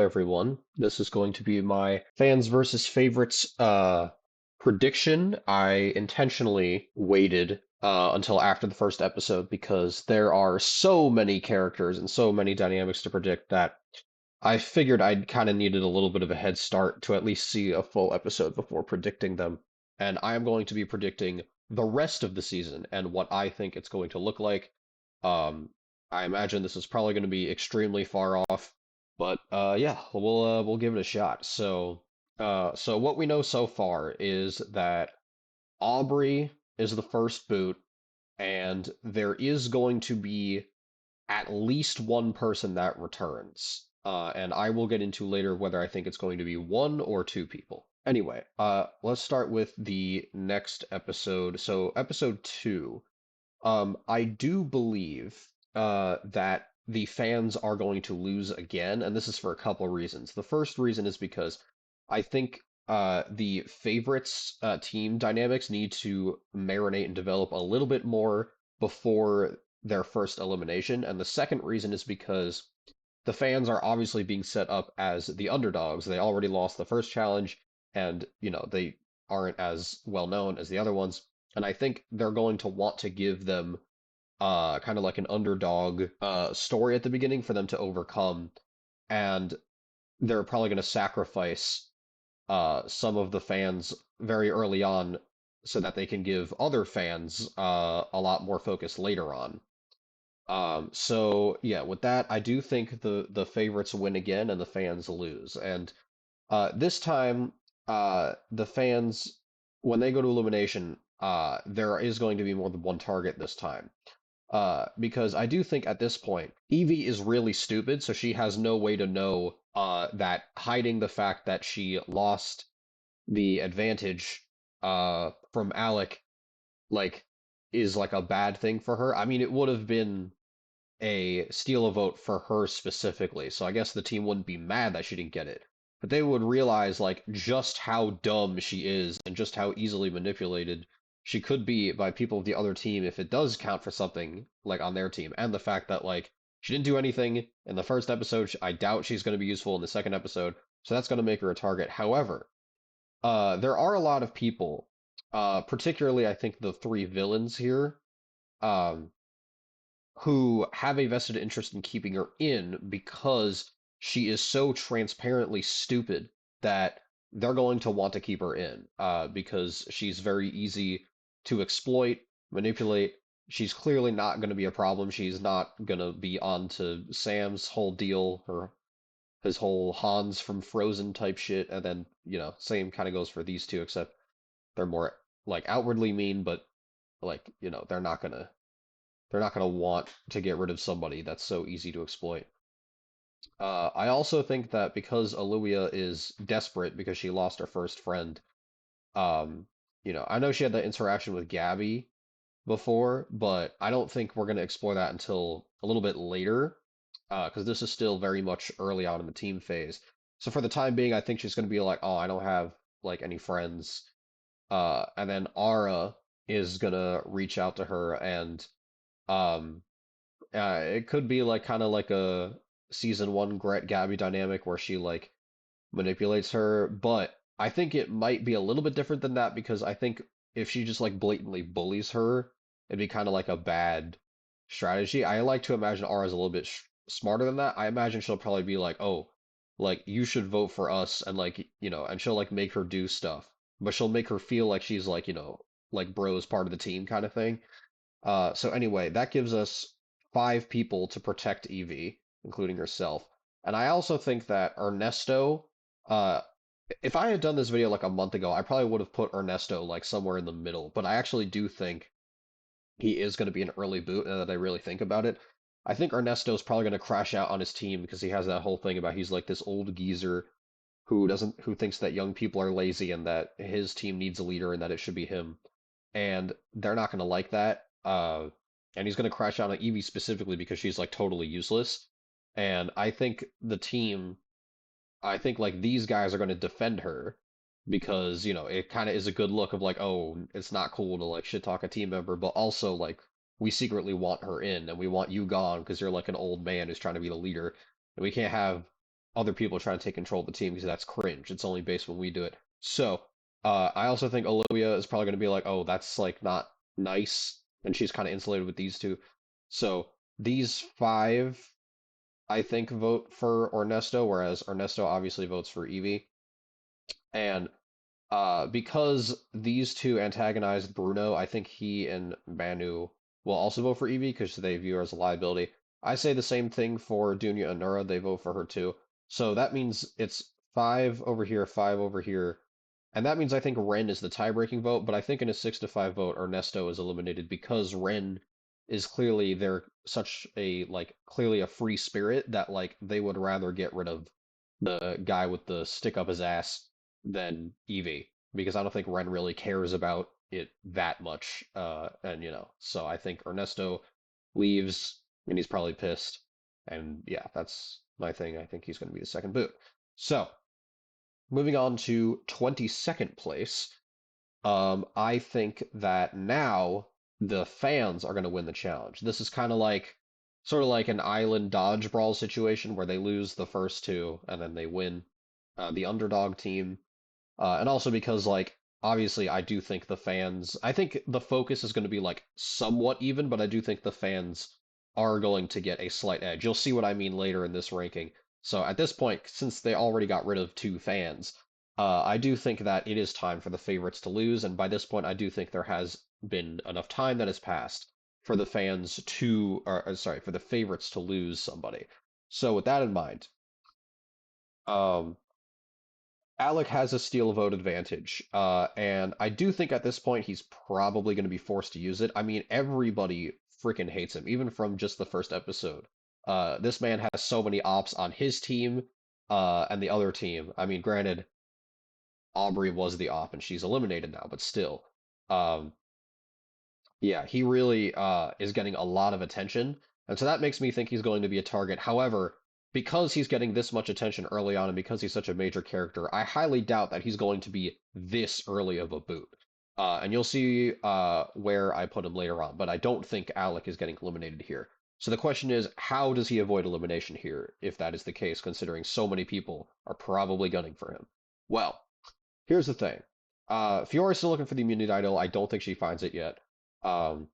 everyone. This is going to be my fans versus favorites prediction. I intentionally waited until after the first episode because there are so many characters and so many dynamics to predict that I figured I'd kind of needed a little bit of a head start to at least see a full episode before predicting them. And I am going to be predicting the rest of the season and what I think it's going to look like. Um, I imagine this is probably going to be extremely far off, but yeah, we'll give it a shot. So what we know so far is that Aubrey is the first boot, and there is going to be at least one person that returns. And I will get into later whether I think it's going to be one or two people. Anyway, let's start with the next episode. So, episode two. I do believe that the fans are going to lose again, and this is for a couple reasons. The first reason is because I think the favorites team dynamics need to marinate and develop a little bit more before their first elimination, and the second reason is because the fans are obviously being set up as the underdogs. They already lost the first challenge, and they aren't as well known as the other ones. And I think they're going to want to give them kind of like an underdog story at the beginning for them to overcome, and they're probably going to sacrifice some of the fans very early on so that they can give other fans a lot more focus later on. So yeah, with that, I do think the favorites win again and the fans lose. And this time, the fans, when they go to elimination, there is going to be more than one target this time. Because I do think at this point, Evie is really stupid, so she has no way to know that hiding the fact that she lost the advantage from Alec, like, is like a bad thing for her. I mean, it would have been a steal a vote for her specifically. So I guess the team wouldn't be mad that she didn't get it. But they would realize like just how dumb she is and just how easily manipulated she could be by people of the other team if it does count for something like on their team. And the fact that like she didn't do anything in the first episode, I doubt she's going to be useful in the second episode. So that's going to make her a target. However, there are a lot of people, particularly I think the three villains here, um, who have a vested interest in keeping her in because she is so transparently stupid that they're going to want to keep her in because she's very easy to exploit, manipulate. She's clearly not going to be a problem. She's not going to be on to Sam's whole deal, or his whole Hans from Frozen type shit. And then, same kind of goes for these two, except they're more like outwardly mean, but like, they're not going to want to get rid of somebody that's so easy to exploit. I also think that because Alua is desperate because she lost her first friend, um, I know she had that interaction with Gabby before, but I don't think we're going to explore that until a little bit later, because this is still very much early on in the team phase. So for the time being, I think she's going to be like, oh, I don't have like any friends. And then Ara is gonna reach out to her and um it could be like kind of like a season one Gret Gabby dynamic where she like manipulates her, but I think it might be a little bit different than that because I think if she just like blatantly bullies her, it'd be kind of like a bad strategy. I like to imagine Ara's a little bit smarter than that. I imagine she'll probably be like, "Oh, like you should vote for us," and like and she'll like make her do stuff, but she'll make her feel like she's like like bro's part of the team kind of thing. So anyway, that gives us five people to protect Evie, including herself. And I also think that Ernesto, uh, if I had done this video like a month ago, I probably would have put Ernesto like somewhere in the middle. But I actually do think he is going to be an early boot, now that I really think about it. I think Ernesto's probably going to crash out on his team because he has that whole thing about he's like this old geezer who thinks that young people are lazy and that his team needs a leader and that it should be him, and they're not going to like that. And he's going to crash out on Evie specifically because she's like totally useless. And I think like these guys are going to defend her because it kind of is a good look of like, oh, it's not cool to like shit talk a team member, but also like we secretly want her in and we want you gone because you're like an old man who's trying to be the leader, and we can't have other people trying to take control of the team because that's cringe. It's only based when we do it. So, I also think Olivia is probably going to be like, oh, that's like not nice, and she's kind of insulated with these two. So these five, I think, vote for Ernesto, whereas Ernesto obviously votes for Evie. And because these two antagonized Bruno, I think he and Manu will also vote for Evie because they view her as a liability. I say the same thing for Dunya and Nura. They vote for her too. So that means it's five over here. And that means I think Ren is the tie-breaking vote, but I think in a 6 to 5 vote, Ernesto is eliminated because Ren is clearly they're such a like clearly a free spirit that like they would rather get rid of the guy with the stick up his ass than Evie because I don't think Ren really cares about it that much. And so I think Ernesto leaves and he's probably pissed. And yeah, that's my thing. I think he's going to be the second boot. So moving on to 22nd place, I think that now the fans are going to win the challenge. This is kind of like sort of like an island dodge brawl situation where they lose the first two and then they win the underdog team. And also because like obviously I do think I think the focus is going to be like somewhat even, but I do think the fans are going to get a slight edge. You'll see what I mean later in this ranking. So at this point, since they already got rid of two fans, I do think that it is time for the favorites to lose, and by this point, I do think there has been enough time that has passed for the fans to, or sorry, for the favorites to lose somebody. So with that in mind, um, Alec has a steal vote advantage, and I do think at this point he's probably going to be forced to use it. I mean, everybody freaking hates him, even from just the first episode. This man has so many ops on his team, and the other team. I mean, granted, Aubrey was the op and she's eliminated now, but still, um, yeah, he really is getting a lot of attention, and so that makes me think he's going to be a target. However, because he's getting this much attention early on and because he's such a major character, I highly doubt that he's going to be this early of a boot. And you'll see where I put him later on, but I don't think Alec is getting eliminated here. So the question is, how does he avoid elimination here, if that is the case, considering so many people are probably gunning for him? Well, here's the thing. Fiore's still looking for the immunity idol. I don't think she finds it yet. Um,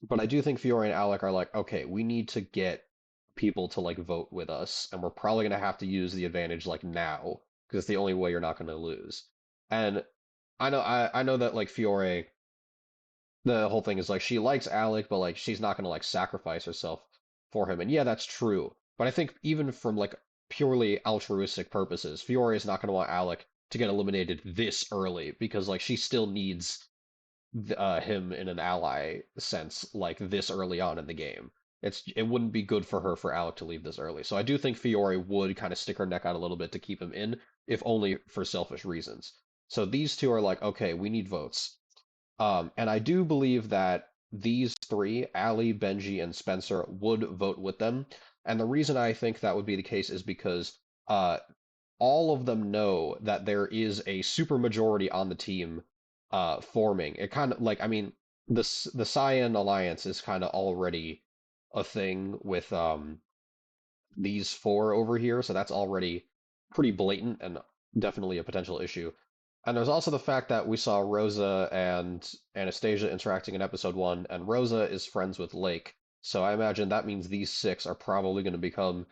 but I do think Fiore and Alec are like, okay, we need to get people to like vote with us, and we're probably gonna have to use the advantage like now because it's the only way you're not gonna lose. And I know that like Fiore, the whole thing is like she likes Alec, but like she's not gonna like sacrifice herself for him. And yeah, that's true. But I think even from like purely altruistic purposes, Fiore is not gonna want Alec to get eliminated this early because like she still needs him in an ally sense like this early on in the game. It wouldn't be good for her for Alec to leave this early. So I do think Fiore would kind of stick her neck out a little bit to keep him in, if only for selfish reasons. So these two are like, okay, we need votes. And I do believe that these three, Ali, Benji, and Spencer, would vote with them. And the reason I think that would be the case is because all of them know that there is a supermajority on the team forming. It kind of like I mean the Cyan Alliance is kind of already a thing with these four over here, so that's already pretty blatant and definitely a potential issue. And there's also the fact that we saw Rosa and Anastasia interacting in episode 1, and Rosa is friends with Lake. So I imagine that means these six are probably going to become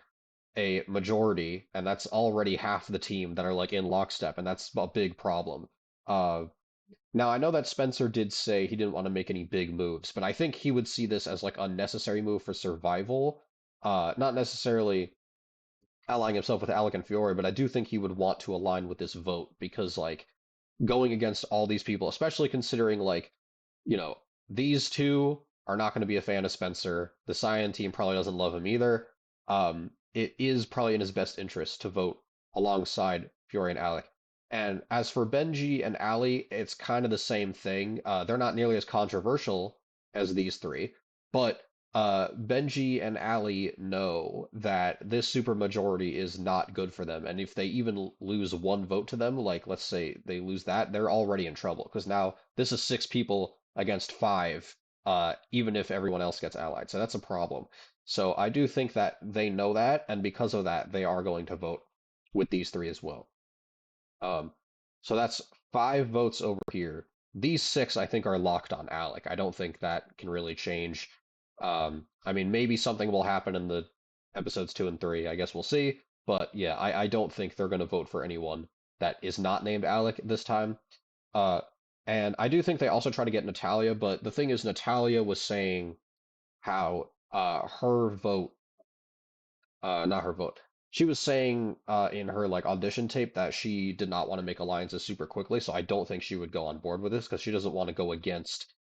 a majority, and that's already half the team that are like in lockstep, and that's a big problem. Uh, Now I know that Spencer did say he didn't want to make any big moves, but I think he would see this as like a necessary move for survival. Not necessarily allying himself with Alec and Fiore, but I do think he would want to align with this vote because like going against all these people, especially considering like you know, these two are not going to be a fan of Spencer. The Cyan team probably doesn't love him either. It is probably in his best interest to vote alongside Fiore and Alec. And as for Benji and Ali, it's kind of the same thing. They're not nearly as controversial as these three, but Benji and Ali know that this supermajority is not good for them. And if they even lose one vote to them, like let's say they lose that, they're already in trouble because now this is six people against five, even if everyone else gets allied. So that's a problem. So I do think that they know that, and because of that, they are going to vote with these three as well. Um, so that's 5 votes over here. These 6, I think, are locked on Alec. I don't think that can really change. I mean, maybe something will happen in the episodes 2 and 3. I guess we'll see. But yeah, I don't think they're going to vote for anyone that is not named Alec this time. Uh, and I do think they also try to get Natalya, but the thing is, Natalya was saying how her vote not her vote. She was saying in her like audition tape that she did not want to make alliances super quickly, so I don't think she would go on board with this because she doesn't want to go against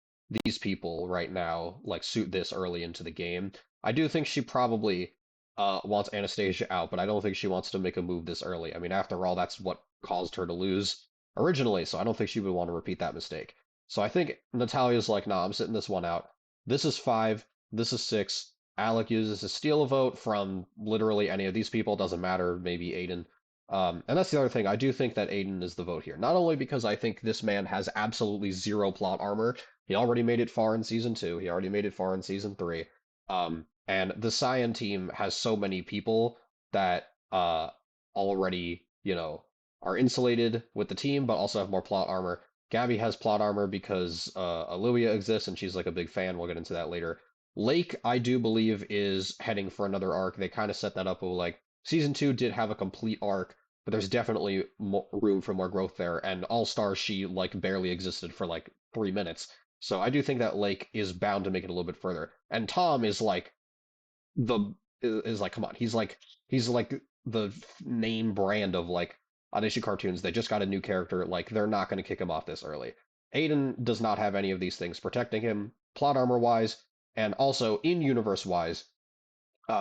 these people right now, like suit this early into the game. I do think she probably wants Anastasia out, but I don't think she wants to make a move this early. I mean, after all, that's what caused her to lose originally, so I don't think she would want to repeat that mistake. So I think Natalia's like, nah, I'm sitting this one out. This is 5, this is 6. Alec uses to steal a vote from literally any of these people, doesn't matter, maybe Aiden. And that's the other thing. I do think that Aiden is the vote here. Not only because I think this man has absolutely zero plot armor. He already made it far in season 2. He already made it far in season 3. And the Cyan team has so many people that already, are insulated with the team, but also have more plot armor. Gabby has plot armor because Olivia exists, and she's like a big fan. We'll get into that later. Lake, I do believe, is heading for another arc. They kind of set that up with like season 2 did have a complete arc, but there's definitely room for more growth there. And All Stars, she like barely existed for like 3 minutes. So I do think that Lake is bound to make it a little bit further. And Tom is like the is like come on, he's like the name brand of like Onishi cartoons. They just got a new character. Like they're not going to kick him off this early. Aiden does not have any of these things protecting him, plot armor wise, and also in universe wise.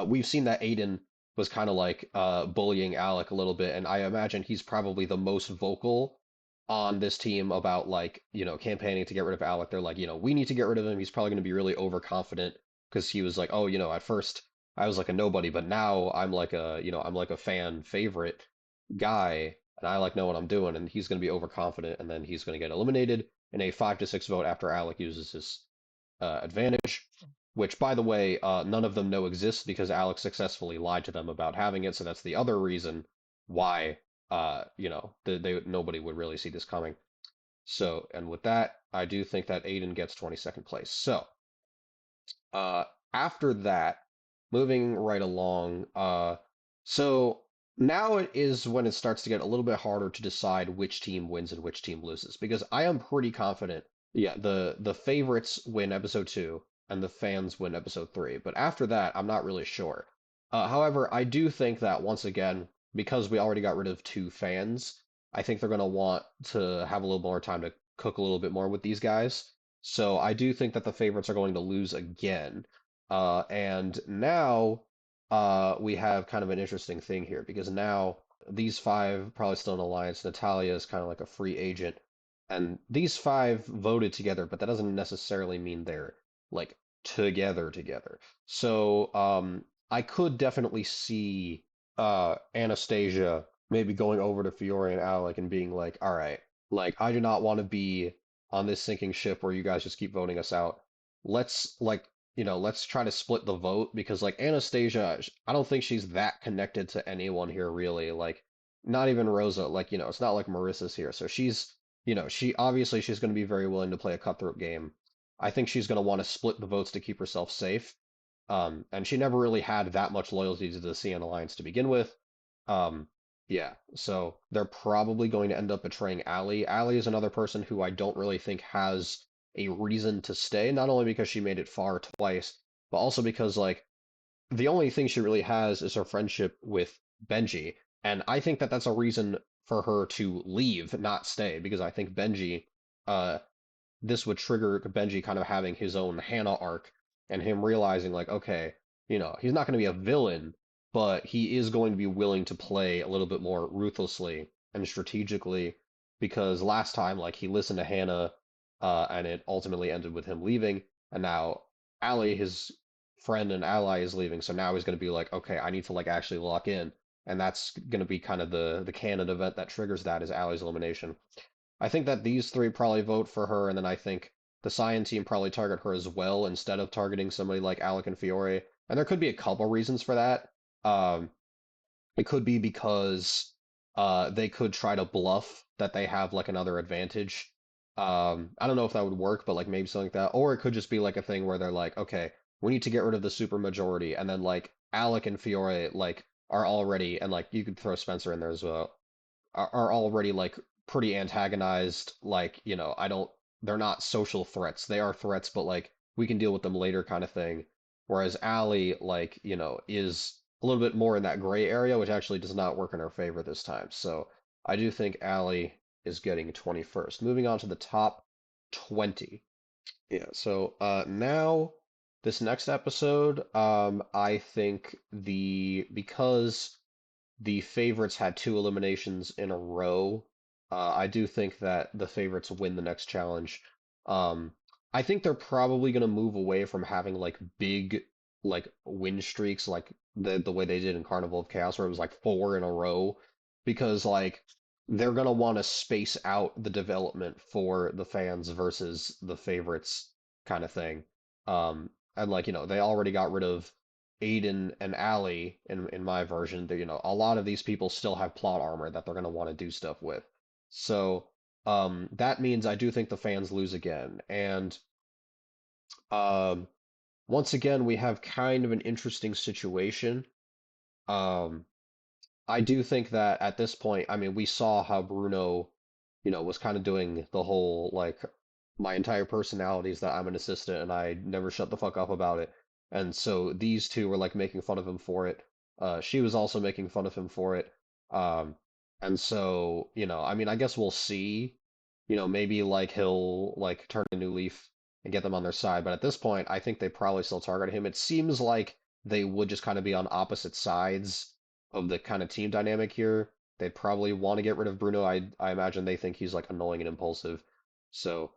We've seen that Aiden was kind of like bullying Alec a little bit, and I imagine he's probably the most vocal on this team about like campaigning to get rid of Alec. They're like, we need to get rid of him. He's probably going to be really overconfident because he was like, oh, at first I was like a nobody, but now I'm like a fan favorite guy, and I like know what I'm doing, and he's going to be overconfident, and then he's going to get eliminated in a 5 to 6 vote after Alec uses his advantage, which, by the way, none of them know exists because Alex successfully lied to them about having it. So that's the other reason why, nobody would really see this coming. So, and with that, I do think that Aiden gets 22nd place. So, uh, after that, moving right along, so now it is when it starts to get a little bit harder to decide which team wins and which team loses, because I am pretty confident, yeah, the favorites win episode 2 and the fans win episode 3, but after that, I'm not really sure. However, I do think that once again, because we already got rid of 2 fans, I think they're going to want to have a little more time to cook a little bit more with these guys. So I do think that the favorites are going to lose again. And now we have kind of an interesting thing here because now these 5 probably still in alliance. Natalya is kind of like a free agent. And these 5 voted together, but that doesn't necessarily mean they're like together. So I could definitely see Anastasia maybe going over to Fiore and Alec and being like, all right, like I do not want to be on this sinking ship where you guys just keep voting us out. Let's let's try to split the vote because like Anastasia, I don't think she's that connected to anyone here really. Like not even Rosa, like it's not like Marissa's here. So she's going to be very willing to play a cutthroat game. I think she's going to want to split the votes to keep herself safe. And she never really had that much loyalty to the CN Alliance to begin with. Um, yeah, so they're probably going to end up betraying Allie. Allie is another person who I don't really think has a reason to stay, not only because she made it far twice, but also because, like, the only thing she really has is her friendship with Benji. And I think that that's a reason for her to leave, not stay, because I think uh, this would trigger Benji kind of having his own Hannah arc and him realizing like, okay, he's not going to be a villain, but he is going to be willing to play a little bit more ruthlessly and strategically because last time like he listened to Hannah and it ultimately ended with him leaving, and now Allie, his friend and ally, is leaving, so now he's going to be like, okay, I need to like actually lock in, and that's going to be kind of the canon event that triggers that is Allie's elimination. I think that these 3 probably vote for her, and then I think the Cyan team probably target her as well instead of targeting somebody like Alec and Fiore. And there could be a couple reasons for that. Um, it could be because they could try to bluff that they have like another advantage. I don't know if that would work, but like maybe something like that. Or it could just be like a thing where they're like, okay, we need to get rid of the super majority, and then like Alec and Fiore like are already, and like you could throw Spencer in there as well, are already like pretty antagonized. Like, I don't, they're not social threats. They are threats, but like we can deal with them later kind of thing. Whereas Allie, like, is a little bit more in that gray area, which actually does not work in her favor this time. So I do think Allie is getting 21st. Moving on to the top 20. Yeah, so now this next episode, I think because the favorites had two eliminations in a row. I do think that the favorites win the next challenge. Um, I think they're probably going to move away from having like big like win streaks like the way they did in Carnival of Chaos where it was like four in a row because like they're going to want to space out the development for the fans versus the favorites kind of thing. And like, they already got rid of Aiden and Allie in my version, that a lot of these people still have plot armor that they're going to want to do stuff with. So that means I do think the fans lose again. And um, once again, we have kind of an interesting situation. Um, I do think that at this point, I mean, we saw how Bruno, was kind of doing the whole like my entire personality is that I'm an assistant and I never shut the fuck up about it. And so these two were like making fun of him for it. She was also making fun of him for it. Um, and so, I mean, I guess we'll see. Maybe like he'll like turn a new leaf and get them on their side. But at this point, I think they probably still target him. It seems like they would just kind of be on opposite sides of the kind of team dynamic here. They probably want to get rid of Bruno. I imagine they think he's like annoying and impulsive. So,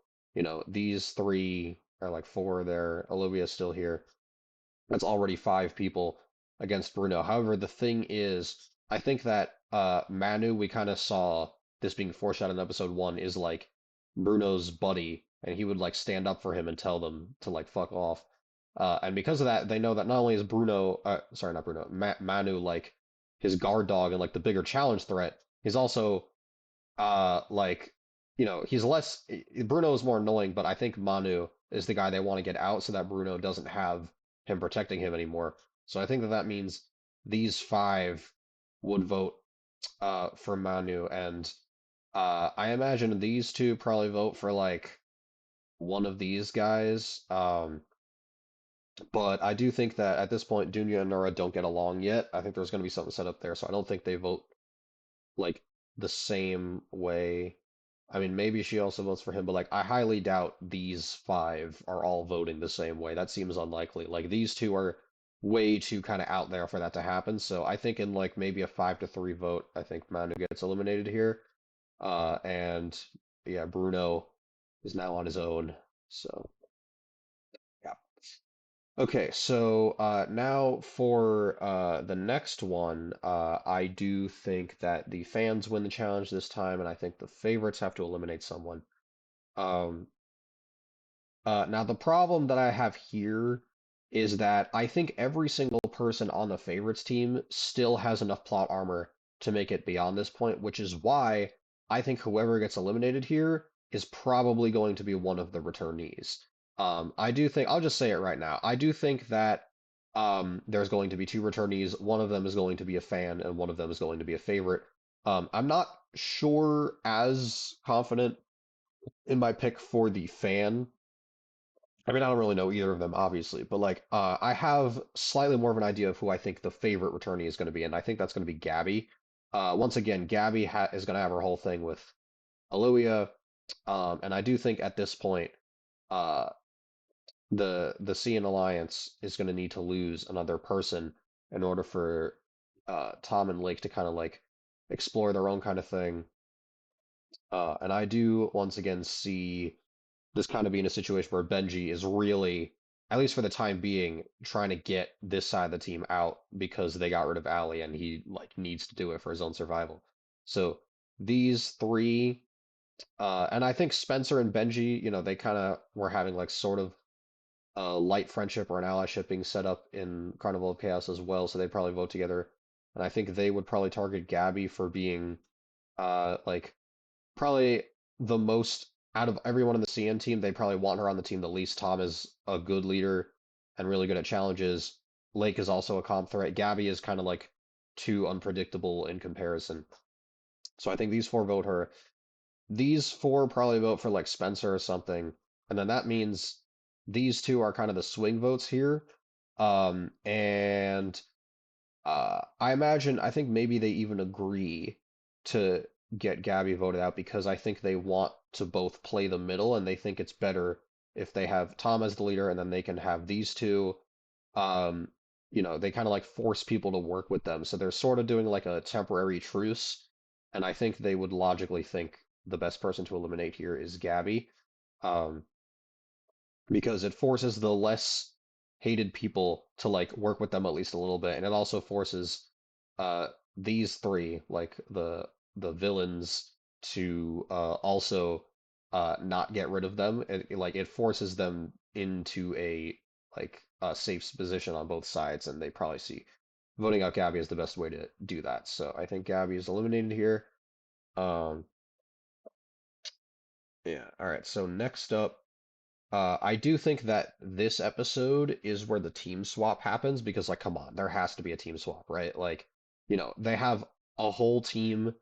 these three are like four there. Olivia's still here. That's already five people against Bruno. However, the thing is, I think that Manu, we kind of saw this being foreshadowed in episode one, is like Bruno's buddy, and he would like stand up for him and tell them to like fuck off. And because of that, they know that not only is Bruno, sorry, not Bruno, Manu like his guard dog and like the bigger challenge threat, he's also like he's less Bruno is more annoying, but I think Manu is the guy they want to get out so that Bruno doesn't have him protecting him anymore. So I think that that means these five would vote for Manu, and I imagine these two probably vote for like one of these guys. But I do think that at this point, Dunya and Nura don't get along yet. I think there's going to be something set up there, so I don't think they vote like the same way. I mean, maybe she also votes for him, but like I highly doubt these five are all voting the same way. That seems unlikely. Like these two are way too kind of out there for that to happen. So I think in like maybe a 5-3 vote, I think Manu gets eliminated here. And yeah, Bruno is now on his own. So yeah. Okay, so now for the next one, I do think that the fans win the challenge this time, and I think the favorites have to eliminate someone. Um, now, the problem that I have here is that I think every single person on the favorites team still has enough plot armor to make it beyond this point, which is why I think whoever gets eliminated here is probably going to be one of the returnees. I do think, I'll just say it right now, I do think that there's going to be two returnees. One of them is going to be a fan, and one of them is going to be a favorite. I'm not sure as confident in my pick for the fan. I mean, I don't really know either of them, obviously, but like, I have slightly more of an idea of who I think the favorite returnee is going to be, and I think that's going to be Gabby. Once again, Gabby is going to have her whole thing with Aloia, and I do think at this point, uh, the Cian Alliance is going to need to lose another person in order for Tom and Lake to kind of like explore their own kind of thing. And I do once again see this kind of being a situation where Benji is really, at least for the time being, trying to get this side of the team out because they got rid of Ali and he like needs to do it for his own survival. So these three, and I think Spencer and Benji, they kind of were having like sort of light friendship or an allyship being set up in Carnival of Chaos as well, so they'd probably vote together. And I think they would probably target Gabby for being like probably the most out of everyone in the CN team, they probably want her on the team the least. Tom is a good leader and really good at challenges. Lake is also a comp threat. Gabby is kind of like too unpredictable in comparison. So I think these four vote her. These four probably vote for like Spencer or something. And then that means these two are kind of the swing votes here. And I imagine, I think maybe they even agree to get Gabby voted out because I think they want to both play the middle and they think it's better if they have Tom as the leader and then they can have these two. Um, they kind of like force people to work with them. So they're sort of doing like a temporary truce. And I think they would logically think the best person to eliminate here is Gabby. Um, because it forces the less hated people to like work with them at least a little bit, and it also forces uh these three, like the villains, to also not get rid of them. Like it forces them into a like a safe position on both sides, and they probably see voting out Gabby is the best way to do that. So I think Gabby is eliminated here. Um, yeah. All right. So next up, I do think that this episode is where the team swap happens because, like, come on, there has to be a team swap, right? Like, they have a whole team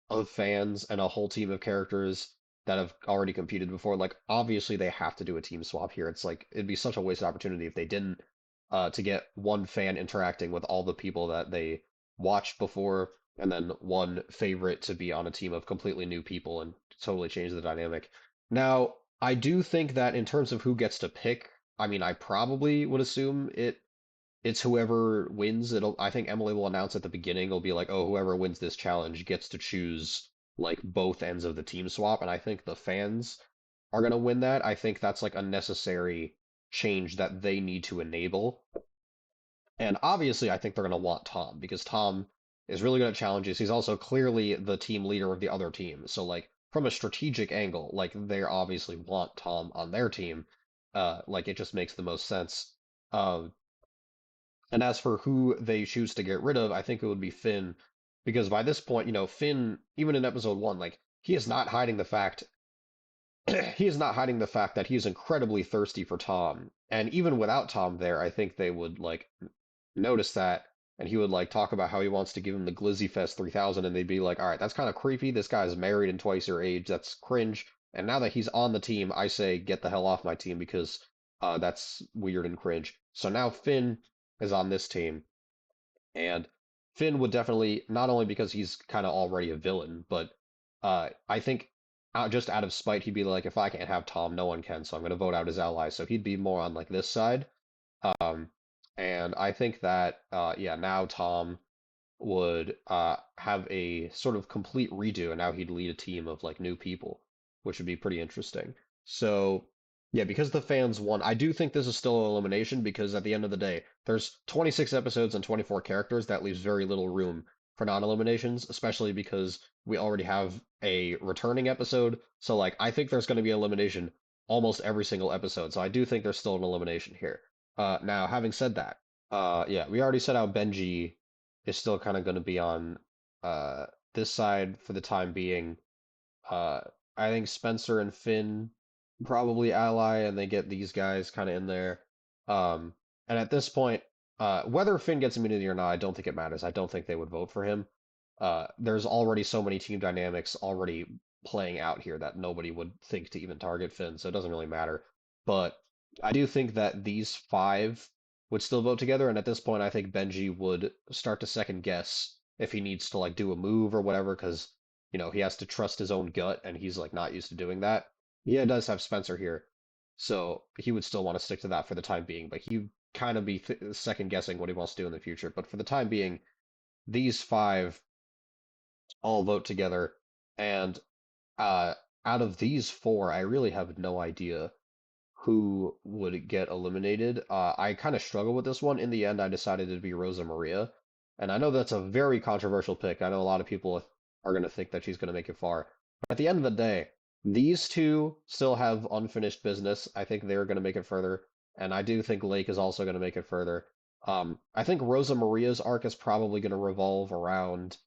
of fans and a whole team of characters that have already competed before. Like, obviously, they have to do a team swap here. It's like, it'd be such a wasted opportunity if they didn't, to get one fan interacting with all the people that they watched before, and then one favorite to be on a team of completely new people and totally change the dynamic. Now, I do think that in terms of who gets to pick, I mean, I probably would assume it's whoever wins. I think Emily will announce at the beginning, it'll be like, oh, whoever wins this challenge gets to choose like both ends of the team swap, and I think the fans are gonna win that. I think that's like a necessary change that they need to enable. And obviously, I think they're going to want Tom because Tom is really good at challenges. He's also clearly the team leader of the other team. So, like, from a strategic angle, like, they obviously want Tom on their team. Like, it just makes the most sense. Um, and as for who they choose to get rid of, I think it would be Finn because by this point, Finn, even in episode one, like, he is not hiding the fact he is not hiding the fact that he is incredibly thirsty for Tom. And even without Tom there, I think they would like notice that, and he would like talk about how he wants to give him the Glizzy Fest 3000, and they'd be like, all right, that's kind of creepy. This guy's married and twice your age. That's cringe. And now that he's on the team, I say get the hell off my team because that's weird and cringe. So now Finn is on this team, and Finn would definitely, not only because he's kind of already a villain, but I think just out of spite, he'd be like, if I can't have Tom, no one can, so I'm going to vote out his ally. So he'd be more on like this side. Um, and I think that, yeah, now Tom would have a sort of complete redo, and now he'd lead a team of like new people, which would be pretty interesting. So, yeah, because the fans won, I do think this is still an elimination because at the end of the day, there's 26 episodes and 24 characters. That leaves very little room for non-eliminations, especially because we already have a returning episode. So, like, I think there's going to be elimination almost every single episode. So I do think there's still an elimination here. Now, having said that, yeah, we already said how Benji is still kind of going to be on uh, this side for the time being. Uh, I think Spencer and Finn probably ally, and they get these guys kind of in there. Um, and at this point, whether Finn gets immunity or not, I don't think it matters. I don't think they would vote for him. There's already so many team dynamics already playing out here that nobody would think to even target Finn, so it doesn't really matter. But I do think that these five would still vote together, and at this point, I think Benji would start to second guess if he needs to like do a move or whatever, because he has to trust his own gut, and he's like not used to doing that. He does have Spencer here, so he would still want to stick to that for the time being, but he kind of be second guessing what he wants to do in the future. But for the time being, these five all vote together, and uh, out of these four, I really have no idea who would get eliminated. I kind of struggle with this one. In the end, I decided to be Rosa Maria, and I know that's a very controversial pick. I know a lot of people are going to think that she's going to make it far. But at the end of the day, these two still have unfinished business. I think they're going to make it further. and I do think Lake is also going to make it further. I think Rosa Maria's arc is probably going to revolve around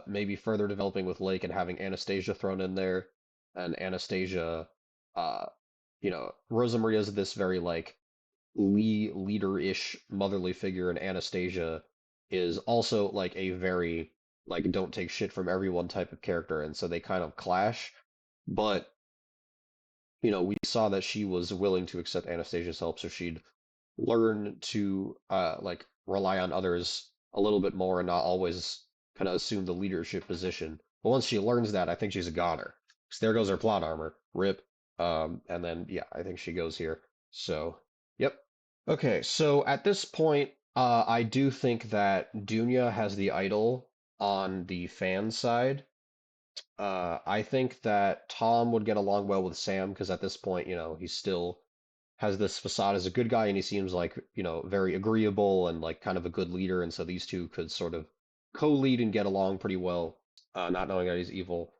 maybe further developing with Lake and having Anastasia thrown in there, and Anastasia, uh, Rosa Maria is this very like leader-ish motherly figure, and Anastasia is also like a very like don't take shit from everyone type of character, and so they kind of clash. But we saw that she was willing to accept Anastasia's help, so she'd learn to like rely on others a little bit more and not always kind of assume the leadership position. But once she learns that, I think she's a goner. So there goes her plot armor. Rip. And then yeah, I think she goes here. So, yep. Okay, so at this point, I do think that Dunya has the idol on the fan side. I think that Tom would get along well with Sam because at this point, he still has this facade as a good guy and he seems like, very agreeable and like kind of a good leader. And so these two could sort of co-lead and get along pretty well, not knowing that he's evil.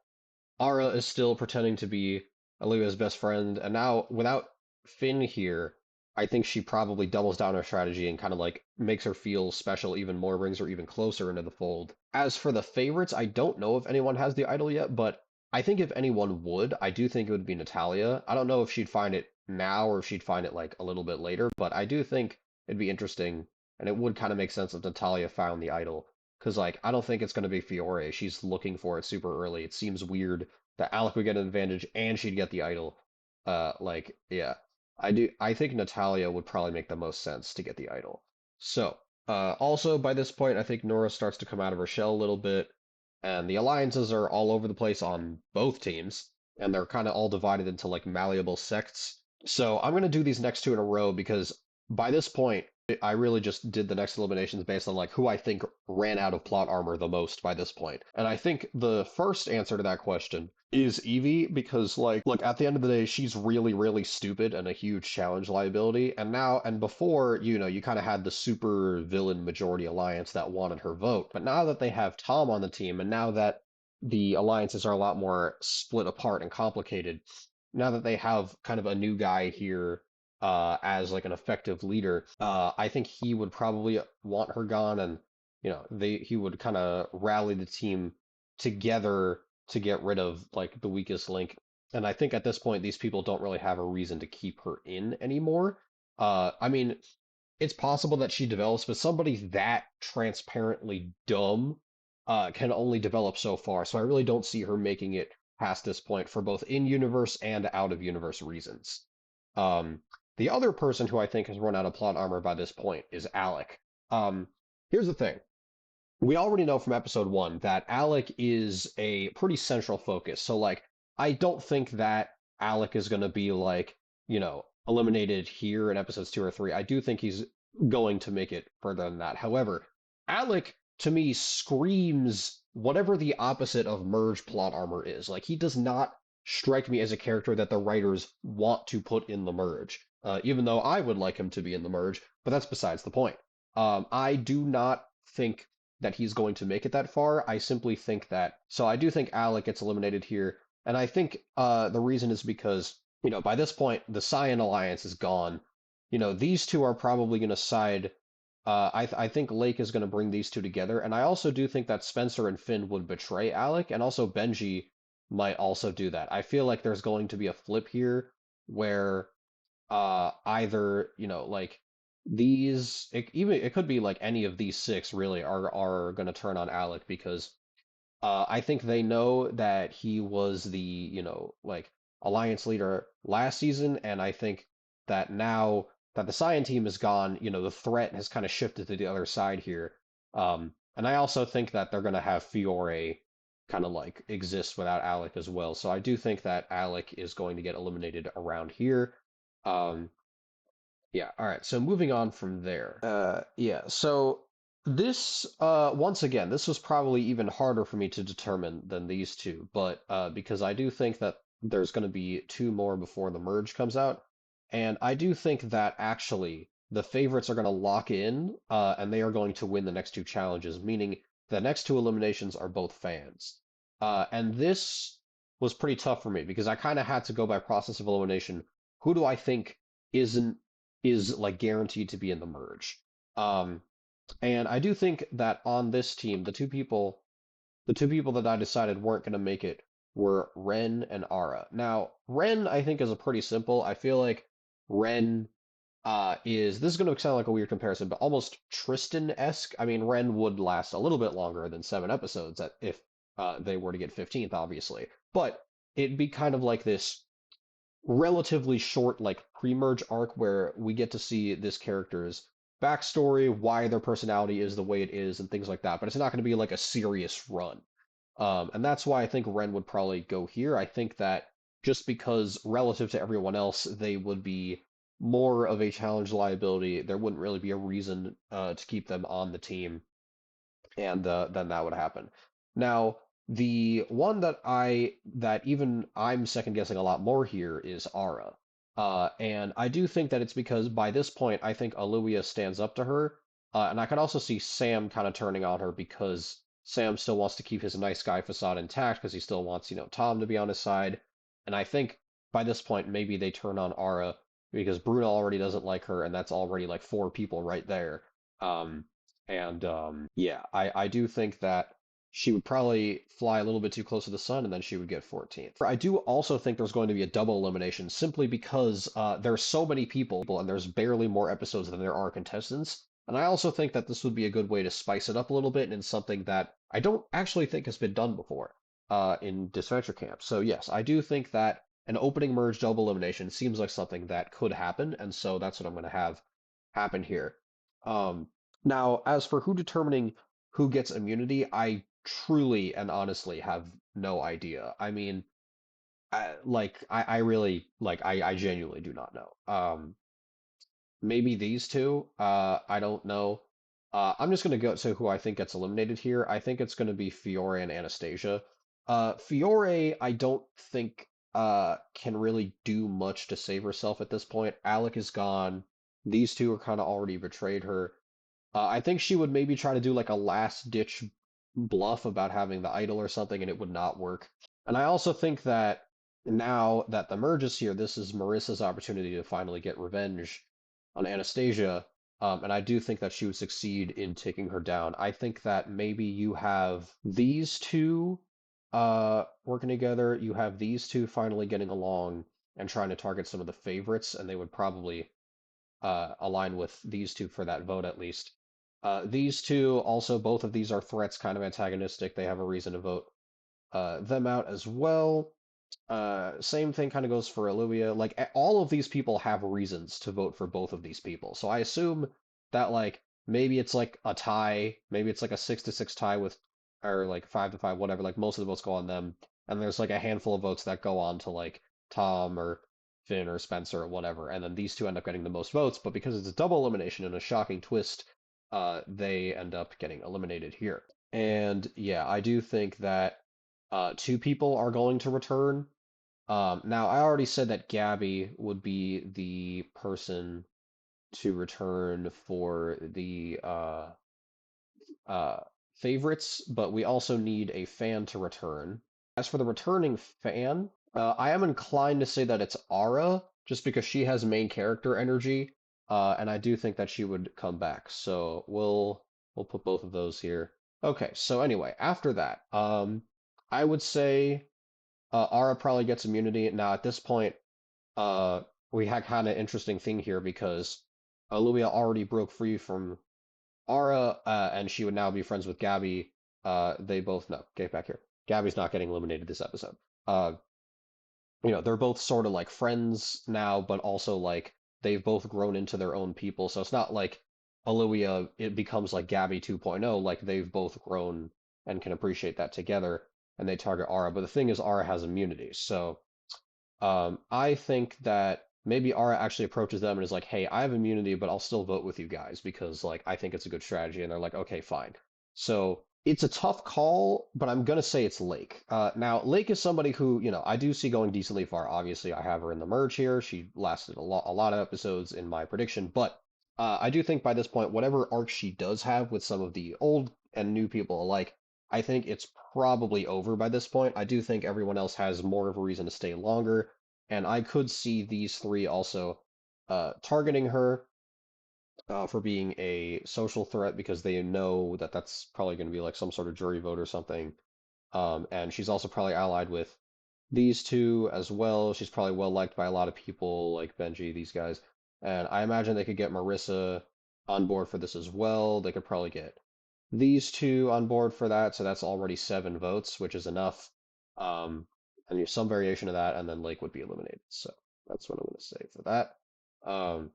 Ara is still pretending to be Olivia's best friend, and now without Finn here, I think she probably doubles down her strategy and kind of like makes her feel special even more, brings her even closer into the fold. As for the favorites, I don't know if anyone has the idol yet, but I think if anyone would, I do think it would be Natalya. I don't know if she'd find it now or if she'd find it like a little bit later, but I do think it'd be interesting, and it would kind of make sense if Natalya found the idol. Because, like, I don't think it's going to be Fiore. She's looking for it super early. It seems weird that Alec would get an advantage and she'd get the idol. Yeah, I do. I think Natalia would probably make the most sense to get the idol. So, also by this point, I think Nora starts to come out of her shell a little bit, and the alliances are all over the place on both teams, and they're kind of all divided into like malleable sects. So I'm gonna do these next two in a row because by this point, I really just did the next eliminations based on like who I think ran out of plot armor the most by this point. And I think the first answer to that question is Evie because like look, at the end of the day, she's really, really stupid and a huge challenge liability. And before, you kind of had the super villain majority alliance that wanted her vote. But now that they have Tom on the team, and now that the alliances are a lot more split apart and complicated, now that they have kind of a new guy here as like an effective leader, I think he would probably want her gone, and he would kind of rally the team together to get rid of like the weakest link. And I think at this point, these people don't really have a reason to keep her in anymore. I mean, it's possible that she develops, but somebody that transparently dumb can only develop so far. So I really don't see her making it past this point for both in-universe and out-of-universe reasons. Um, the other person who I think has run out of plot armor by this point is Alec. Um, Here's the thing. We already know from episode one that Alec is a pretty central focus. So, like, I don't think that Alec is going to be, like, eliminated here in episodes two or three. I do think he's going to make it further than that. However, Alec, to me, screams whatever the opposite of merge plot armor is. Like, he does not strike me as a character that the writers want to put in the merge, even though I would like him to be in the merge, but that's besides the point. I do not think that he's going to make it that far. I simply think that. So I do think Alec gets eliminated here, and I think the reason is because by this point the Cyan Alliance is gone. These two are probably going to side. I think Lake is going to bring these two together, and I also do think that Spencer and Finn would betray Alec, and also Benji might also do that. I feel like there's going to be a flip here where either like it could be like any of these six really are going to turn on Alec because I think they know that he was the like alliance leader last season, and I think that now that the Cyan team is gone, the threat has kind of shifted to the other side here. And I also think that they're going to have Fiore kind of like exist without Alec as well. So I do think that Alec is going to get eliminated around here. Um, yeah, all right. So moving on from there. Yeah, so this once again, this was probably even harder for me to determine than these two, but because I do think that there's going to be two more before the merge comes out, and I do think that actually the favorites are going to lock in, and they are going to win the next two challenges, meaning the next two eliminations are both fans. And this was pretty tough for me because I kind of had to go by process of elimination. Who do I think isn't is like guaranteed to be in the merge. Um, and I do think that on this team, the two people that I decided weren't going to make it were Ren and Ara. Now, Ren, I think, is a pretty simple. I feel like Ren is this is going to sound like a weird comparison, but almost Tristan-esque. I mean, Ren would last a little bit longer than 7 episodes if they were to get 15th, obviously. But it'd be kind of like this relatively short, like pre-merge arc where we get to see this character's backstory, why their personality is the way it is, and things like that. But it's not going to be like a serious run. And that's why I think Ren would probably go here. I think that just because relative to everyone else, they would be more of a challenge liability, there wouldn't really be a reason to keep them on the team, and then that would happen. Now, the one that even I'm second guessing a lot more here is Ara. And I do think that it's because by this point, I think Aluvia stands up to her. And I can also see Sam kind of turning on her because Sam still wants to keep his nice guy facade intact because he still wants, Tom to be on his side. And I think by this point, maybe they turn on Ara because Bruno already doesn't like her, and that's already like four people right there. Um, and yeah, I do think that she would probably fly a little bit too close to the sun, and then she would get 14th. I do also think there's going to be a double elimination simply because there's so many people and there's barely more episodes than there are contestants. And I also think that this would be a good way to spice it up a little bit and something that I don't actually think has been done before in Disventure Camp. So yes, I do think that an opening merge double elimination seems like something that could happen, and so that's what I'm going to have happen here. Um, Now, as for who determining who gets immunity, I truly and honestly have no idea. I mean, I really, I genuinely do not know. Maybe these two. I don't know. I'm just gonna go to who I think gets eliminated here. I think it's gonna be Fiore and Anastasia. Fiore, I don't think can really do much to save herself at this point. Alec is gone. These two are kind of already betrayed her. I think she would maybe try to do like a last ditch bluff about having the idol or something, and it would not work. And I also think that now that the merge is here, this is Marissa's opportunity to finally get revenge on Anastasia. And I do think that she would succeed in taking her down. I think that maybe you have these two working together, you have these two finally getting along and trying to target some of the favorites, and they would probably align with these two for that vote at least. These two also, both of these are threats, kind of antagonistic. They have a reason to vote them out as well. Same thing kind of goes for Olivia. Like all of these people have reasons to vote for both of these people. So I assume that like maybe it's like a tie, maybe it's like a 6-6 tie with, or like 5-5, whatever. Like most of the votes go on them, and there's like a handful of votes that go on to like Tom or Finn or Spencer or whatever, and then these two end up getting the most votes. But because it's a double elimination and a shocking twist, they end up getting eliminated here. And yeah, I do think that two people are going to return. Now, I already said that Gabby would be the person to return for the uh, favorites, but we also need a fan to return. As for the returning fan, I am inclined to say that it's Ara, just because she has main character energy, and I do think that she would come back. So we'll put both of those here. Okay, so anyway, after that, I would say Ara probably gets immunity. Now, at this point, uh, we had kind of interesting thing here because Luia already broke free from Ara, and she would now be friends with Gabby. They both no, get back here. Gabby's not getting eliminated this episode. Uh, they're both sort of like friends now, but also like they've both grown into their own people. So it's not like Olivia, it becomes like Gabby 2.0, like they've both grown and can appreciate that together, and they target Ara. But the thing is, Ara has immunity. So I think that maybe Ara actually approaches them and is like, hey, I have immunity, but I'll still vote with you guys because like I think it's a good strategy. And they're like, okay, fine. So it's a tough call, but I'm gonna say it's Lake. Now Lake is somebody who, I do see going decently far. Obviously, I have her in the merge here. She lasted a lot of episodes in my prediction, but I do think by this point, whatever arc she does have with some of the old and new people alike, I think it's probably over by this point. I do think everyone else has more of a reason to stay longer, and I could see these three also targeting her for being a social threat because they know that that's probably going to be like some sort of jury vote or something. And she's also probably allied with these two as well. She's probably well liked by a lot of people like Benji, these guys. And I imagine they could get Marissa on board for this as well. They could probably get these two on board for that, so that's already 7 votes, which is enough. And some variation of that, and then Lake would be eliminated. So that's what I'm going to say for that. Um,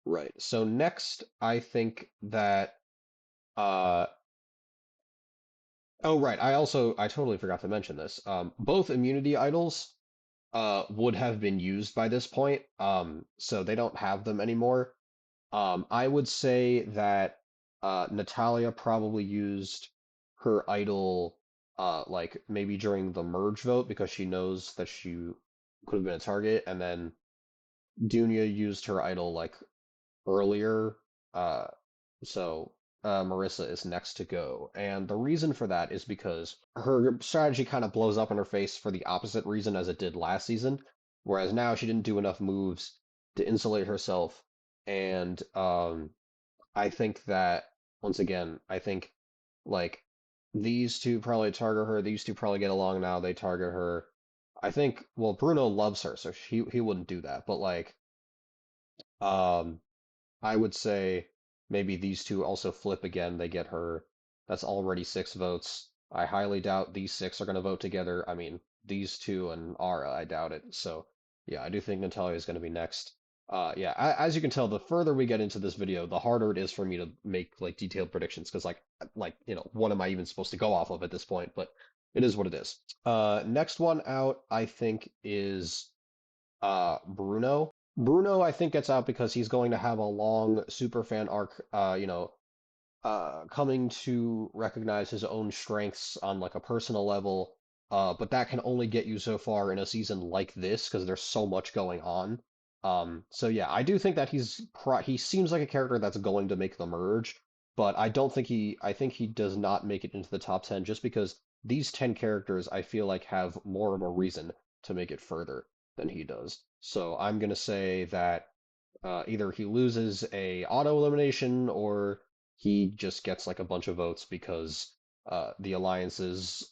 right. So next, I think that uh, oh, right. I totally forgot to mention this. Both immunity idols would have been used by this point. So they don't have them anymore. I would say that Natalia probably used her idol like maybe during the merge vote because she knows that she could have been a target, and then Dunya used her idol like earlier. Uh, so Marissa is next to go. And the reason for that is because her strategy kind of blows up in her face for the opposite reason as it did last season. Whereas now she didn't do enough moves to insulate herself. And I think that, once again, I think like these two probably target her. These two probably get along now. They target her. I think, well, Bruno loves her, so he wouldn't do that. But like, um, I would say maybe these two also flip again. They get her. That's already 6 votes. I highly doubt these 6 are going to vote together. I mean, these two and Ara, I doubt it. So, yeah, I do think Natalia is going to be next. Yeah, as you can tell, the further we get into this video, the harder it is for me to make like detailed predictions because what am I even supposed to go off of at this point? But it is what it is. Next one out, I think, is Bruno. Bruno, I think, gets out because he's going to have a long superfan arc, coming to recognize his own strengths on like a personal level. But that can only get you so far in a season like this because there's so much going on. So yeah, I do think that he seems like a character that's going to make the merge, but I don't think I think he does not make it into the top 10 just because these 10 characters I feel like have more of a reason to make it further than he does. So I'm gonna say that either he loses a auto elimination or he just gets like a bunch of votes because the alliances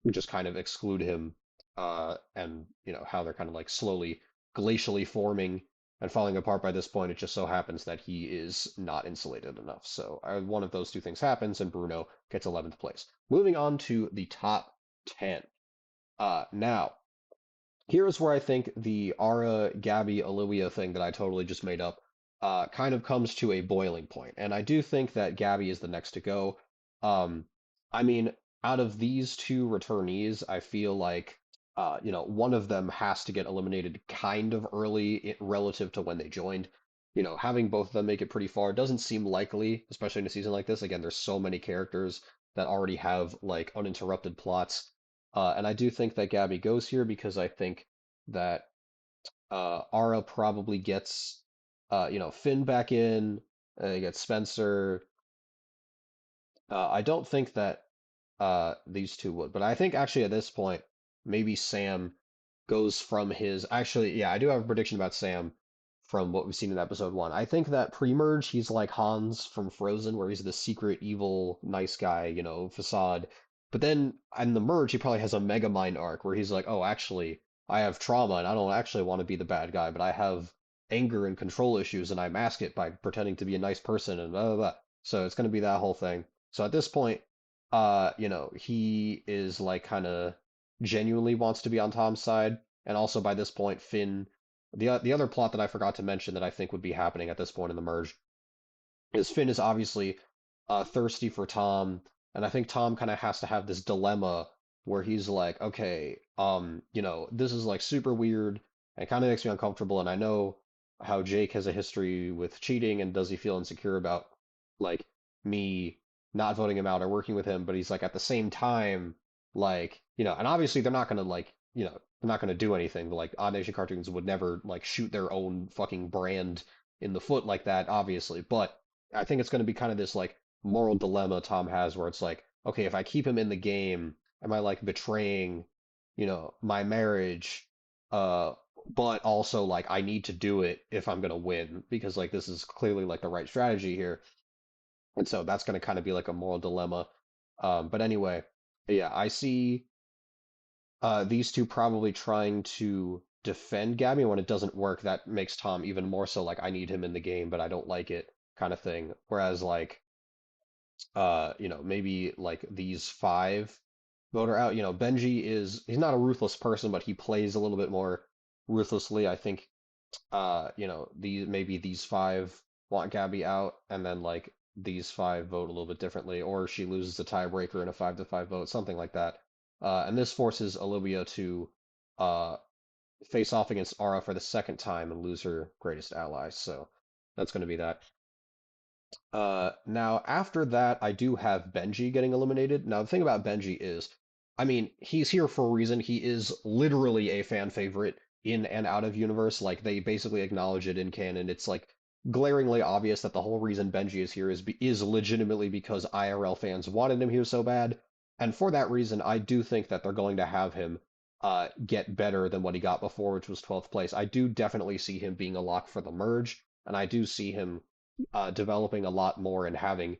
just kind of exclude him, and how they're kind of like slowly glacially forming and falling apart by this point. It just so happens that he is not insulated enough. So one of those two things happens, and Bruno gets 11th place. Moving on to the top 10. Now, here's where I think the Ara, Gabby, Olivia thing that I totally just made up kind of comes to a boiling point. And I do think that Gabby is the next to go. Um, I mean, out of these two returnees, I feel like one of them has to get eliminated kind of early relative to when they joined. Having both of them make it pretty far doesn't seem likely, especially in a season like this. Again, there's so many characters that already have like uninterrupted plots, and I do think that Gabby goes here because I think that Ara probably gets, Finn back in, gets Spencer. I don't think that these two would, but I think actually at this point, maybe Sam goes from his. Actually, yeah, I do have a prediction about Sam from what we've seen in episode 1. I think that pre-merge, he's like Hans from Frozen, where he's the secret, evil, nice guy, facade. But then in the merge, he probably has a Megamind arc where he's like, oh, actually, I have trauma and I don't actually want to be the bad guy, but I have anger and control issues and I mask it by pretending to be a nice person and blah, blah, blah. So it's going to be that whole thing. So at this point, he is like kind of genuinely wants to be on Tom's side, and also by this point, Finn. The other plot that I forgot to mention that I think would be happening at this point in the merge is Finn is obviously thirsty for Tom, and I think Tom kind of has to have this dilemma where he's like, okay, this is like super weird and kind of makes me uncomfortable, and I know how Jake has a history with cheating, and does he feel insecure about like me not voting him out or working with him, but he's like at the same time, like, and obviously they're not gonna like, they're not gonna do anything. Like Odd Nation Cartoons would never like shoot their own fucking brand in the foot like that, obviously, but I think it's going to be kind of this like moral dilemma Tom has where it's like, okay, if I keep him in the game, am I like betraying, my marriage, uh, but also like I need to do it if I'm gonna win because like this is clearly like the right strategy here. And so that's gonna kind of be like a moral dilemma. But anyway, yeah, I see these two probably trying to defend Gabby. When it doesn't work, that makes Tom even more so like I need him in the game, but I don't like it kind of thing. Whereas like maybe like these five vote her out. Benji he's not a ruthless person, but he plays a little bit more ruthlessly. I think these five want Gabby out, and then like these five vote a little bit differently, or she loses a tiebreaker in a 5-5 vote, something like that. And this forces Olivia to uh, face off against Ara for the second time and lose her greatest ally. So that's going to be that. Now after that, I do have Benji getting eliminated. Now the thing about Benji is, I mean, he's here for a reason. He is literally a fan favorite in and out of universe. Like they basically acknowledge it in canon. It's like glaringly obvious that the whole reason Benji is here is legitimately because IRL fans wanted him here so bad. And for that reason, I do think that they're going to have him get better than what he got before, which was 12th place. I do definitely see him being a lock for the merge, and I do see him developing a lot more and having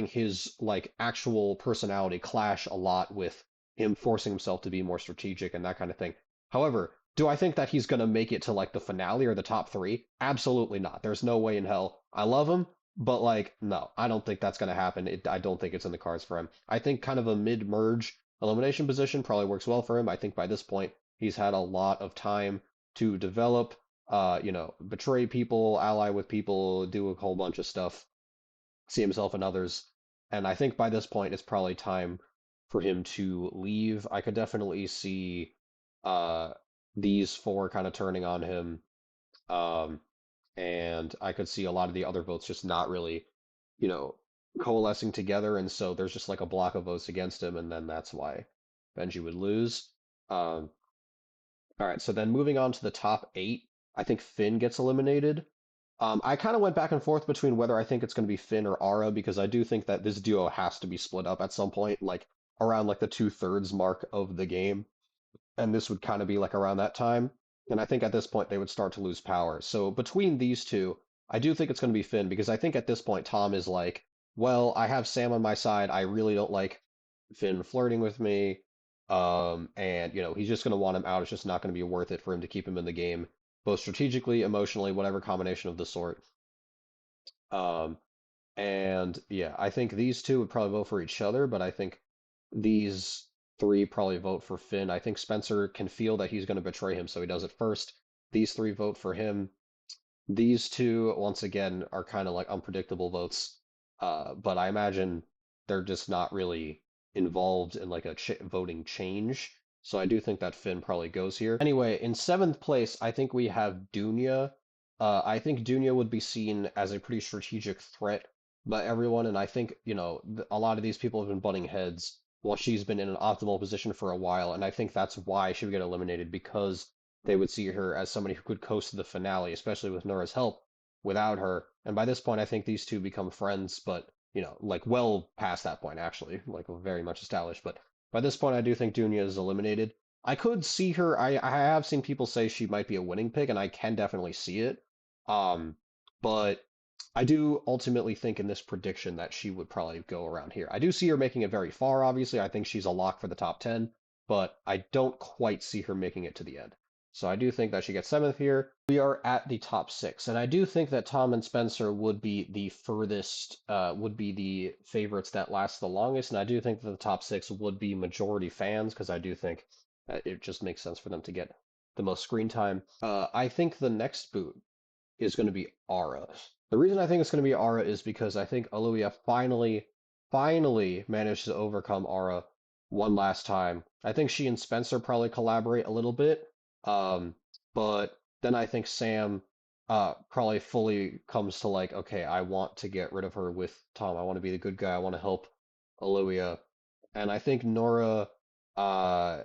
his like actual personality clash a lot with him forcing himself to be more strategic and that kind of thing. However, do I think that he's going to make it to like the finale or the top three? Absolutely not. There's no way in hell. I love him, but like, no, I don't think that's going to happen. I don't think it's in the cards for him. I think kind of a mid-merge elimination position probably works well for him. I think by this point, he's had a lot of time to develop, betray people, ally with people, do a whole bunch of stuff, see himself and others. And I think by this point, it's probably time for him to leave. I could definitely see uh, these four kind of turning on him. Um, and I could see a lot of the other votes just not really, you know, coalescing together. And so there's just like a block of votes against him. And then that's why Benji would lose. Um, all right, so then moving on to the top eight, I think Finn gets eliminated. I kind of went back and forth between whether I think it's going to be Finn or Ara because I do think that this duo has to be split up at some point, like around like the 2/3 mark of the game, and this would kind of be like around that time. And I think at this point they would start to lose power. So between these two, I do think it's going to be Finn because I think at this point Tom is like, well, I have Sam on my side. I really don't like Finn flirting with me. And he's just going to want him out. It's just not going to be worth it for him to keep him in the game, both strategically, emotionally, whatever combination of the sort. Um, and yeah, I think these two would probably vote for each other, but I think these three probably vote for Finn. I think Spencer can feel that he's going to betray him, so he does it first. These three vote for him. These two, once again, are kind of like unpredictable votes, but I imagine they're just not really involved in like a voting change. So I do think that Finn probably goes here. Anyway, in seventh place, I think we have Dunya. I think Dunya would be seen as a pretty strategic threat by everyone, and I think, a lot of these people have been butting heads while she's been in an optimal position for a while, and I think that's why she would get eliminated because they would see her as somebody who could coast to the finale, especially with Nora's help without her. And by this point, I think these two become friends, but, like well past that point, actually, like very much established. But by this point, I do think Dunya is eliminated. I could see her, I have seen people say she might be a winning pick, and I can definitely see it. Um, but I do ultimately think in this prediction that she would probably go around here. I do see her making it very far, obviously. I think she's a lock for the top 10, but I don't quite see her making it to the end. So I do think that she gets seventh here. We are at the top six, and I do think that Tom and Spencer would be the furthest, would be the favorites that last the longest, and I do think that the top six would be majority fans, because I do think that it just makes sense for them to get the most screen time. I think the next boot is going to be Ara. The reason I think it's going to be Ara is because I think Olivia finally managed to overcome Ara one last time. I think she and Spencer probably collaborate a little bit, um, but then I think Sam probably fully comes to like, okay, I want to get rid of her with Tom. I want to be the good guy. I want to help Olivia. And I think Nora uh,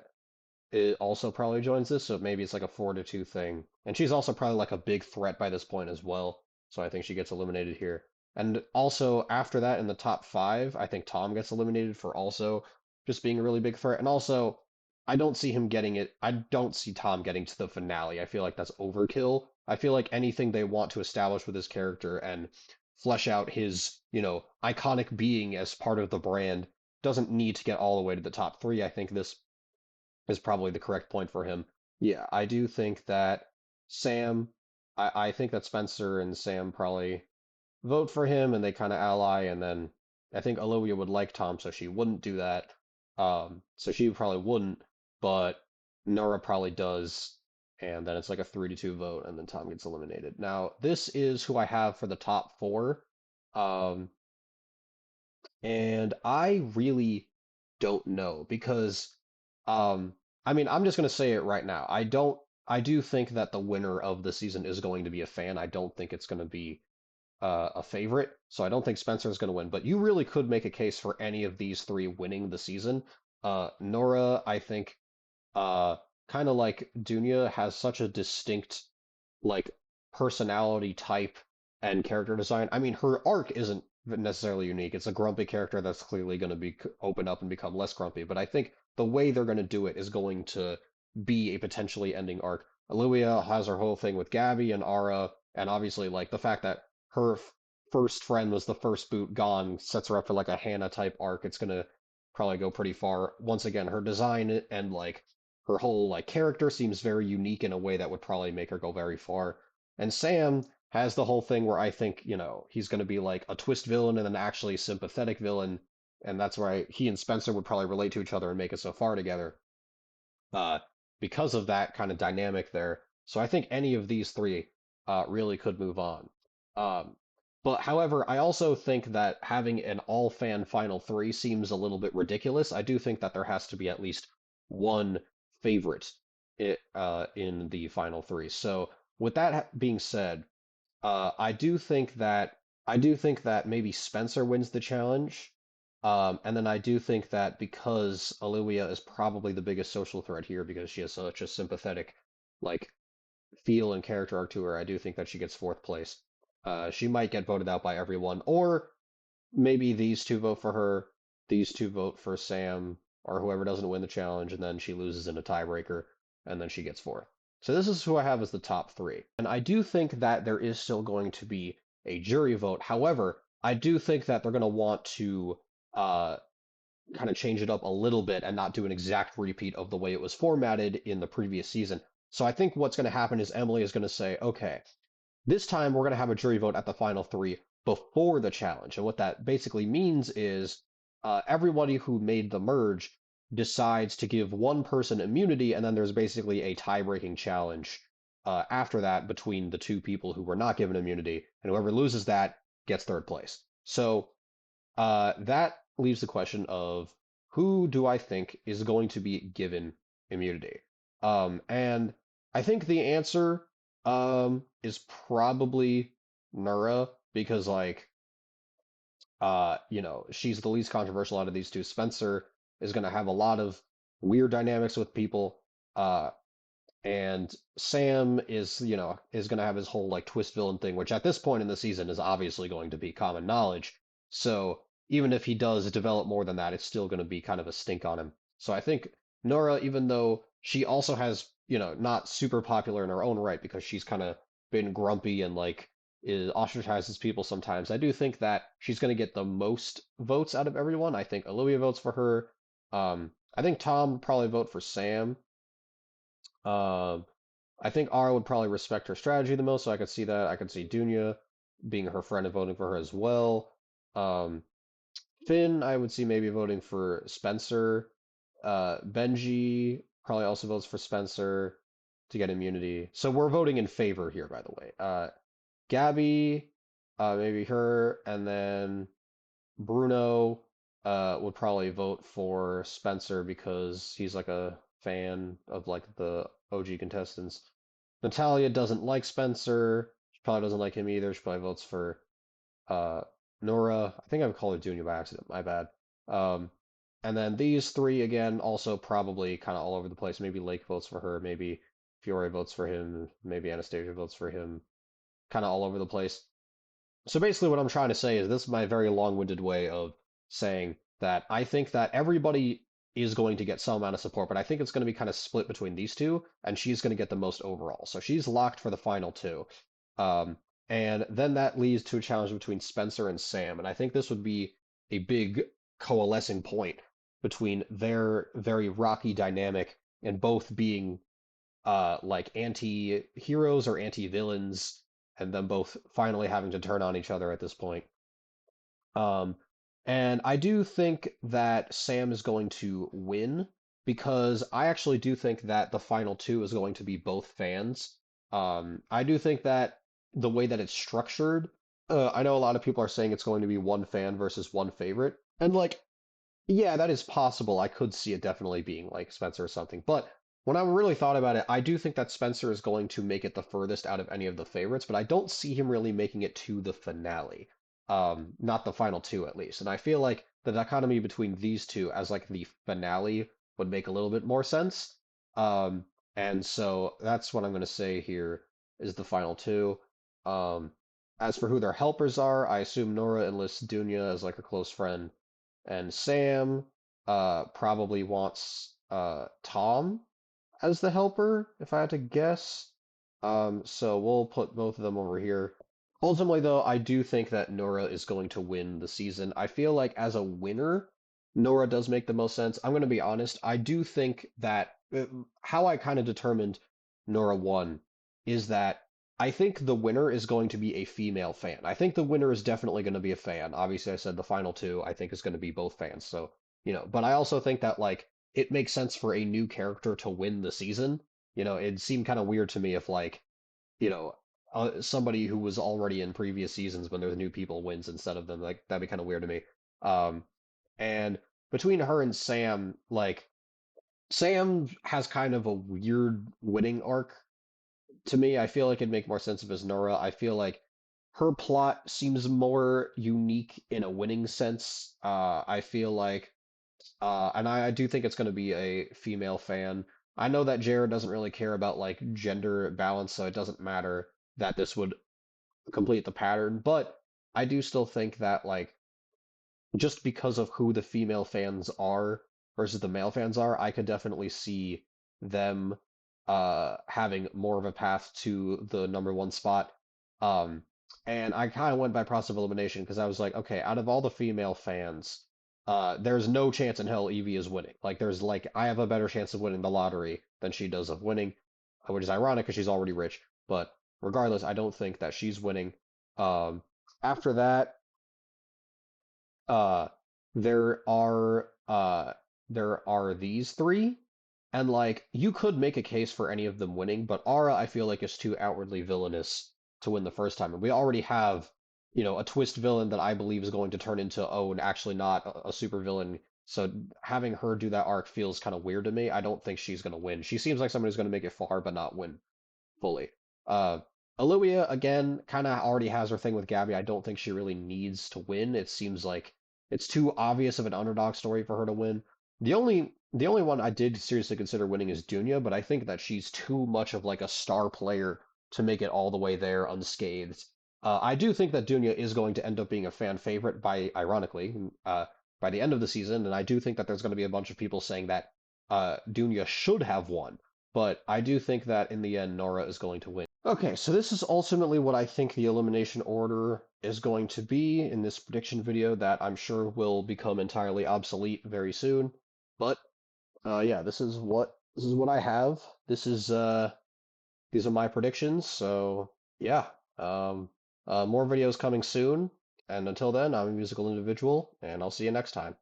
it also probably joins this, so maybe it's like a 4-2 thing. And she's also probably like a big threat by this point as well, so I think she gets eliminated here. And also after that in the top five, I think Tom gets eliminated for also just being a really big threat. And also, I don't see him getting it. I don't see Tom getting to the finale. I feel like that's overkill. I feel like anything they want to establish with his character and flesh out his, iconic being as part of the brand doesn't need to get all the way to the top three. I think this is probably the correct point for him. Yeah, I do think that Sam, I think that Spencer and Sam probably vote for him and they kind of ally, and then I think Olivia would like Tom, so she wouldn't do that. So she probably wouldn't, but Nora probably does, and then it's like a 3-2 vote, and then Tom gets eliminated. Now, this is who I have for the top four. Um, and I really don't know because, um, I mean, I'm just going to say it right now. I do think that the winner of the season is going to be a fan. I don't think it's going to be a favorite. So I don't think Spencer is going to win. But you really could make a case for any of these three winning the season. Nora, I think, uh, kind of like Dunya, has such a distinct like personality type and character design. I mean, her arc isn't necessarily unique. It's a grumpy character that's clearly going to be open up and become less grumpy. But I think the way they're going to do it is going to be a potentially ending arc. Olivia has her whole thing with Gabby and Ara, and obviously like the fact that her first friend was the first boot gone sets her up for like a Hannah type arc. It's gonna probably go pretty far. Once again, her design and like her whole like character seems very unique in a way that would probably make her go very far. And Sam has the whole thing where I think, he's going to be like a twist villain and then actually sympathetic villain, and that's why he and Spencer would probably relate to each other and make it so far together. Uh, because of that kind of dynamic there. So I think any of these three really could move on. Um, but however, I also think that having an all fan final three seems a little bit ridiculous. I do think that there has to be at least one favorite in the final three. So with that being said, I do think that maybe Spencer wins the challenge. And then I do think that because Olivia is probably the biggest social threat here because she has such a sympathetic like feel and character arc to her, I do think that she gets fourth place. She might get voted out by everyone, or maybe these two vote for her, these two vote for Sam, or whoever doesn't win the challenge, and then she loses in a tiebreaker, and then she gets fourth. So this is who I have as the top three. And I do think that there is still going to be a jury vote. However, I do think that they're going to want to uh, kind of change it up a little bit and not do an exact repeat of the way it was formatted in the previous season. So I think what's going to happen is Emily is going to say, okay, this time we're going to have a jury vote at the final three before the challenge. And what that basically means is everybody who made the merge decides to give one person immunity, and then there's basically a tie-breaking challenge after that between the two people who were not given immunity, and whoever loses that gets third place. So that leaves the question of who do I think is going to be given immunity? And I think the answer is probably Nura because she's the least controversial out of these two. Spencer is going to have a lot of weird dynamics with people. Uh, and Sam is going to have his whole like twist villain thing, which at this point in the season is obviously going to be common knowledge. So even if he does develop more than that, it's still going to be kind of a stink on him. So I think Nora, even though she also has, not super popular in her own right because she's kind of been grumpy and like ostracizes people sometimes, I do think that she's going to get the most votes out of everyone. I think Olivia votes for her. I think Tom would probably vote for Sam. Um, I think Ara would probably respect her strategy the most, so I could see that. I could see Dunya being her friend and voting for her as well. Um, Finn, I would see maybe voting for Spencer. Benji probably also votes for Spencer to get immunity. So we're voting in favor here, by the way. Gabby, maybe her, and then Bruno would probably vote for Spencer because he's like a fan of like the OG contestants. Natalya doesn't like Spencer. She probably doesn't like him either. She probably votes for uh, Nora. I think I called her Junior by accident. My bad. Um, and then these three again, also probably kind of all over the place. Maybe Lake votes for her. Maybe Fiore votes for him. Maybe Anastasia votes for him. Kind of all over the place. So basically, what I'm trying to say is this is my very long-winded way of saying that I think that everybody is going to get some amount of support, but I think it's going to be kind of split between these two, and she's going to get the most overall. So she's locked for the final two. Um, and then that leads to a challenge between Spencer and Sam, and I think this would be a big coalescing point between their very rocky dynamic and both being like anti-heroes or anti-villains, and them both finally having to turn on each other at this point. Um, and I do think that Sam is going to win because I actually do think that the final two is going to be both fans. I do think that the way that it's structured, I know a lot of people are saying it's going to be one fan versus one favorite, and like yeah, that is possible. I could see it definitely being like Spencer or something. But when I really thought about it, I do think that Spencer is going to make it the furthest out of any of the favorites, but I don't see him really making it to the finale. Not the final two at least. And I feel like the dichotomy between these two as like the finale would make a little bit more sense. Um, and so that's what I'm going to say here is the final two. Um, as for who their helpers are, I assume Nora enlists Dunya as like a close friend and Sam probably wants Tom as the helper, if I had to guess. So we'll put both of them over here. Ultimately, though, I do think that Nora is going to win the season. I feel like as a winner, Nora does make the most sense. I'm going to be honest. I do think that how I kind of determined Nora won is that I think the winner is going to be a female fan. I think the winner is definitely going to be a fan. Obviously, I said the final two, I think is going to be both fans. So, but I also think that like it makes sense for a new character to win the season. It seemed kind of weird to me if like, you know, somebody who was already in previous seasons when there's new people wins instead of them. Like that'd be kind of weird to me. Um, and between her and Sam, like Sam has kind of a weird winning arc to me. I feel like it'd make more sense if it was Nora. I feel like her plot seems more unique in a winning sense. I feel like, and I do think it's going to be a female fan. I know that Jared doesn't really care about like gender balance, so it doesn't matter that this would complete the pattern, but I do still think that like just because of who the female fans are versus the male fans are, I could definitely see them having more of a path to the number one spot. Um and I kind of went by process of elimination because I was like, okay, out of all the female fans, there's no chance in hell Evie is winning. Like there's like I have a better chance of winning the lottery than she does of winning, which is ironic because she's already rich. But regardless, I don't think that she's winning. Um After that, uh there are these three, and like you could make a case for any of them winning, but Aura I feel like is too outwardly villainous to win the first time. And we already have, a twist villain that I believe is going to turn into, oh, and actually not a super villain. So having her do that arc feels kind of weird to me. I don't think she's going to win. She seems like somebody who's going to make it far but not win fully. Uh, Olivia, again, kind of already has her thing with Gabby. I don't think she really needs to win. It seems like it's too obvious of an underdog story for her to win. The only one I did seriously consider winning is Dunya, but I think that she's too much of like a star player to make it all the way there unscathed. I do think that Dunya is going to end up being a fan favorite ironically, by the end of the season, and I do think that there's going to be a bunch of people saying that Dunya should have won, but I do think that in the end, Nora is going to win. Okay, so this is ultimately what I think the elimination order is going to be in this prediction video that I'm sure will become entirely obsolete very soon. But yeah, this is what I have. These are my predictions. So yeah, more videos coming soon. And until then, I'm a musical individual, and I'll see you next time.